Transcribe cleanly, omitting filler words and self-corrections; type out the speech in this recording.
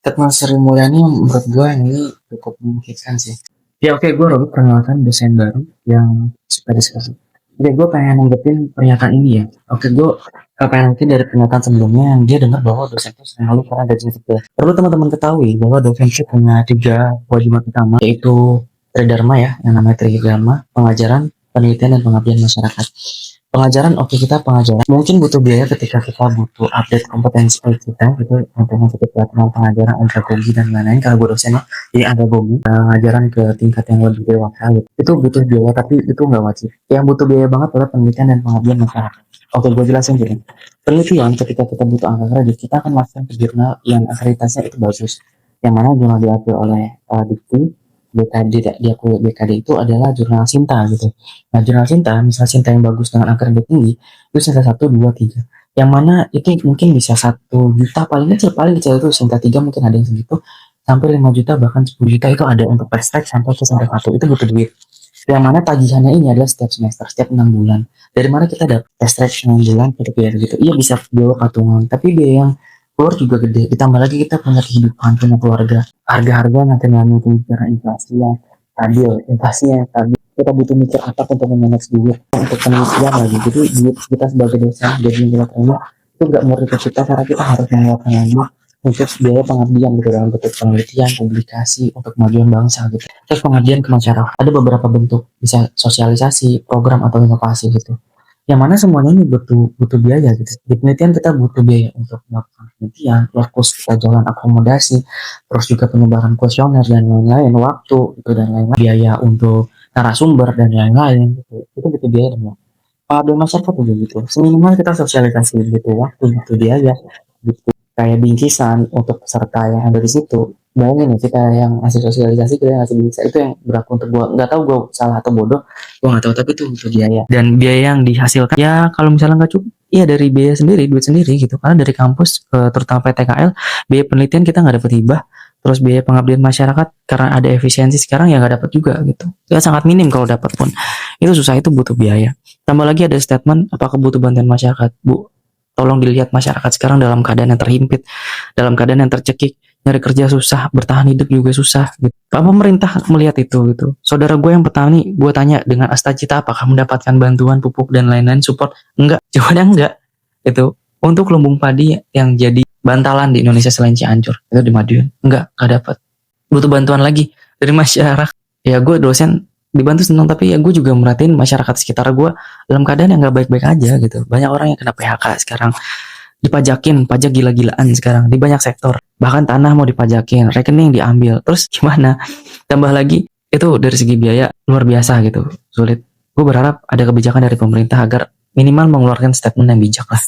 Statement Sri Mulyani menurut gue ini cukup memungkinkan sih. Ya oke, gue Robert perkenalkan desain baru yang suka diskusi. Oke, gue pengen nanggepin pernyataan ini ya. Oke, gue pengen nanggepin dari pernyataan sebelumnya yang dia dengar bahwa dosen itu sering lalu karena gaji kecil. Perlu teman-teman ketahui bahwa dosen itu punya 3 kewajiban utama, yaitu tridharma ya, yang namanya tridharma, pengajaran, penelitian, dan pengabdian masyarakat. Pengajaran, oke, kita pengajaran mungkin butuh biaya ketika kita butuh update kompetensi kita gitu, contohnya seperti pelatihan pengajaran andragogi dan lain-lain. Kalau gue dosennya jadi andragogi, pengajaran ke tingkat yang lebih dewasa gitu, itu butuh biaya tapi itu nggak wajib. Yang butuh biaya banget adalah penelitian dan pengabdian masyarakat. Oke, gue jelasin gini. Penelitian, ketika kita butuh angka kredit, kita akan masukkan ke jurnal yang akreditasinya itu bagus, yang mana jurnal diakui oleh Dikti, BKD, diakui BKD itu adalah jurnal Sinta gitu. Nah, jurnal Sinta, misal Sinta yang bagus dengan angka kredit tinggi, itu Sinta 1, 2, 3. Yang mana itu mungkin bisa 1 juta, paling kecil itu Sinta 3 mungkin ada yang segitu, sampai 5 juta, bahkan 10 juta itu ada untuk fast track sampai ke Sinta 1, itu butuh duit. Yang mana tagihannya ini adalah setiap semester, setiap 6 bulan. Dari mana kita dapat fast track 6 bulan, untuk biaya gitu. Iya bisa biaya patungan, tapi biaya yang keluar juga gede. Ditambah lagi kita punya kehidupan, punya keluarga. Harga-harga nanti nggak karena inflasi yang stabil, kita butuh mikir apa untuk memanage duit untuk penelitian lagi. Jadi duit kita sebagai dosen jadi kita terima itu nggak murni ke kita karena kita harus mengeluarkan lagi untuk biaya pengabdian gitu dalam bentuk penelitian, publikasi untuk kemajuan bangsa gitu. Terus pengabdian ke masyarakat ada beberapa bentuk, bisa sosialisasi, program atau inovasi gitu. Yang mana semuanya ini butuh butuh biaya gitu. Di penelitian kita butuh biaya untuk melakukan penelitian, terus kita jalan akomodasi, terus juga penyebaran kuesioner dan lain-lain, waktu itu dan lain-lain, biaya untuk narasumber dan lain-lain gitu. Itu butuh biaya dong. Pada masyarakat juga gitu. Seminimal kita sosialisasi gitu, waktu gitu biaya gitu. Kayak bingkisan untuk peserta yang ada di situ. Bayangin ya kita yang ngasih sosialisasi, kita yang ngasih bingkisan, itu yang berlaku untuk gua. Nggak tahu gua salah atau bodoh, gua nggak tahu, tapi itu butuh biaya. Dan biaya yang dihasilkan ya kalau misalnya nggak cukup, iya dari biaya sendiri, duit sendiri gitu. Karena dari kampus, terutama PTKL, biaya penelitian kita nggak dapat hibah. Terus biaya pengabdian masyarakat karena ada efisiensi sekarang ya nggak dapat juga gitu. Ya sangat minim kalau dapat pun. Itu susah, itu butuh biaya. Tambah lagi ada statement apakah butuh bantuan masyarakat. Bu, tolong dilihat masyarakat sekarang dalam keadaan yang terhimpit, dalam keadaan yang tercekik, nyari kerja susah, bertahan hidup juga susah gitu. Apa pemerintah melihat itu gitu? Saudara gue yang petani, gue tanya dengan astagita apakah mendapatkan bantuan pupuk dan lain-lain support? Enggak, jawabannya enggak. Itu untuk lumbung padi yang jadi bantalan di Indonesia selain Cianjur, itu di Madiun, enggak dapat. Butuh bantuan lagi dari masyarakat. Ya gue dosen dibantu senang, tapi ya gue juga merhatiin masyarakat sekitar gue dalam keadaan yang nggak baik-baik aja gitu. Banyak orang yang kena PHK sekarang, dipajakin pajak gila-gilaan sekarang di banyak sektor, bahkan tanah mau dipajakin, rekening diambil, terus gimana? Tambah lagi itu dari segi biaya luar biasa gitu, sulit. Gue berharap ada kebijakan dari pemerintah agar minimal mengeluarkan statement yang bijak lah.